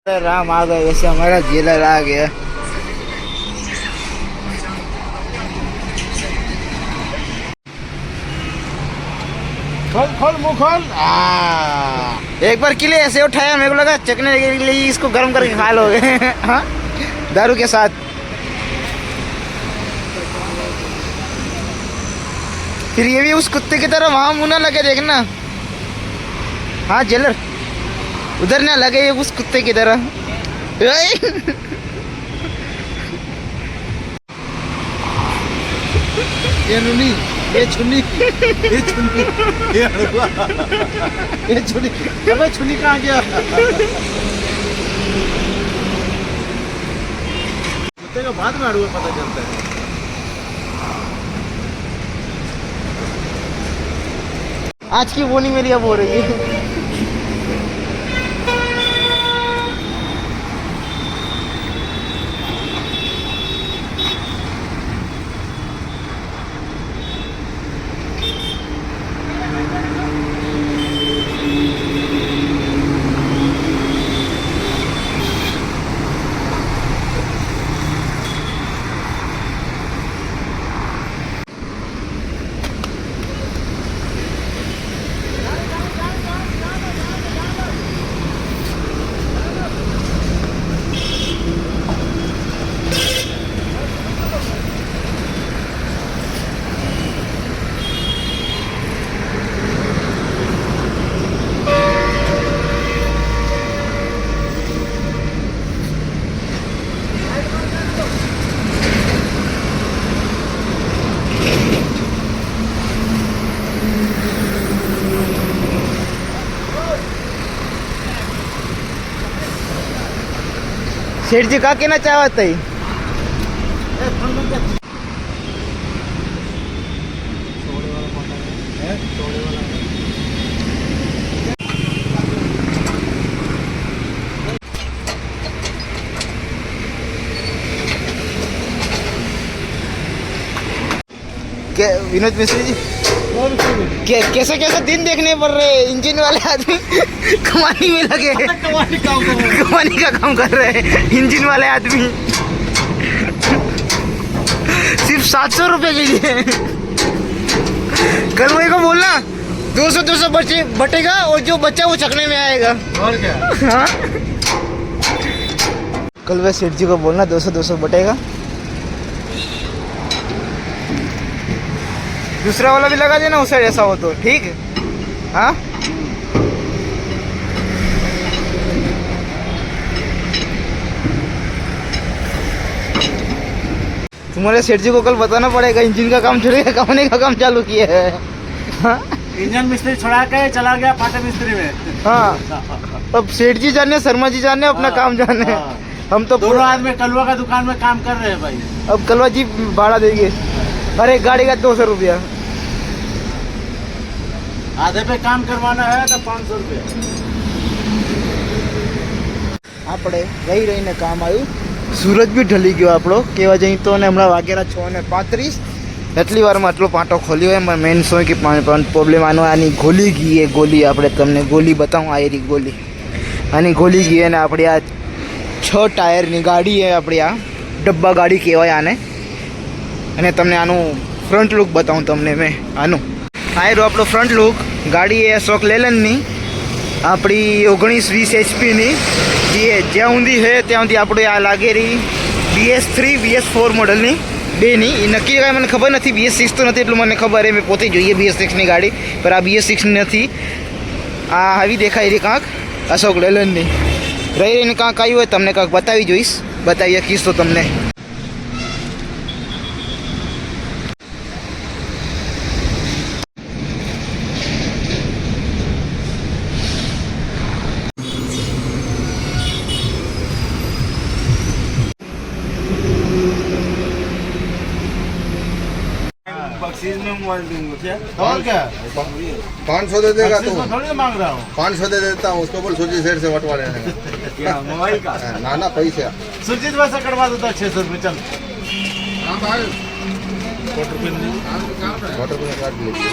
राम आ गए, वैसे हमारा जेलर आ गया। खोल खोल मुंह खोल। एक बार के लिए ऐसे उठाया, मेरे को लगा चखने के लिए इसको गर्म करके खा लोगे। हाँ, दारू के साथ। फिर ये भी उस कुत्ते की तरह वहां मुंह ना लगे, देखना। हाँ जेलर, उधर ना लगे ये उस कुत्ते की तरह। ये नुनी, ये छुनी, ये छुनी, ये हड़ुआ, ये छुनी। अबे छुनी कहाँ गया? कुत्ते का बाद में हड़ुआ पता चलता है। आज की बोनी मेरी अब हो रही है। सेठ जी का कहना चाहत है? विनोद मिश्री जी, कैसे कैसे दिन देखने पड़ रहे हैं। इंजन वाले आदमी कमानी में लगे, कमानी का काम कर रहे हैं इंजन वाले आदमी। सिर्फ 700 रुपए के लिए। कल वही को बोलना 200 बचे बटेगा, और जो बच्चा वो चकने में आएगा। और क्या? हाँ, कल वह सेठ जी को बोलना 200 बटेगा। दूसरा वाला भी लगा देना उस साइड, ऐसा हो तो ठीक है। हाँ, तुम्हारे सेठ जी को कल बताना पड़ेगा इंजन का काम छोड़ के कमाने का काम चालू किया है। हाँ? इंजन मिस्त्री छुड़ा के चला गया फाटा मिस्त्री में। हाँ, अब सेठ जी जाने, शर्मा जी जाने, अपना काम जाने। हम तो दोनों आदमी कलवा का दुकान में काम कर रहे हैं भाई। अब कलवा जी भाड़ा देंगे, अरे गाड़ी का 200 रुपया। आधे पे काम करवाना है तो 500 रुपये। આપણે રહી રહીને કામ આવ્યું। સૂરજ બી ઢલી ગયો આપણો કેવા જઈ તો, અને હમણાં વાગેલા 6:35। એટલી વારમાં આટલો પાટો ખોલ્યો હોય। મેન શું કે પ્રોબ્લેમ આનો, આની ગોલી ગઈ એ ગોલી। આપણે તમને ગોલી બતાવું, આ એરી ગોલી, આની ગોલી ગઈ। અને આપણી આ 6 ટાયરની ગાડી છે, આપણી આ ડબ્બા ગાડી કહેવાય આને। અને તમને આનું ફ્રન્ટ લુક બતાવું તમને મેં આનું। આ રહ્યો આપણો ફ્રન્ટ લુક। ગાડી એ અશોક લેલનની, આપણી 19-20 એચપીની, જે જ્યાં ઊંધી છે ત્યાં સુધી આપણે આ લાગેલી BS3 BS4 મોડલની બેની। એ નક્કી કાંઈ મને ખબર નથી, BS6 તો નથી એટલું મને ખબર છે। મેં પોતે જોઈએ BS6ની ગાડી, પણ આ BS6ની નથી। આ આવી દેખાય રહી કાંક અશોક લેલનની। રહી રહીને કાંક આવ્યું હોય તમને કાંક બતાવી જોઈશ, બતાવી શકીશ તો તમને। बख्शीश में मोबाइल दूंगा क्या? और क्या? 500 दे देगा बख्शीश तो में थोड़ी मांग रहा हूँ। 500 दे देता हूँ उसको, बोल सूची सेठ से बंटवा लेने का। क्या मोबाइल का? ना ना पैसे। सुरजीत वैसा करवा देता 600 रुपये। चल वाटर बिल काट लीजिए।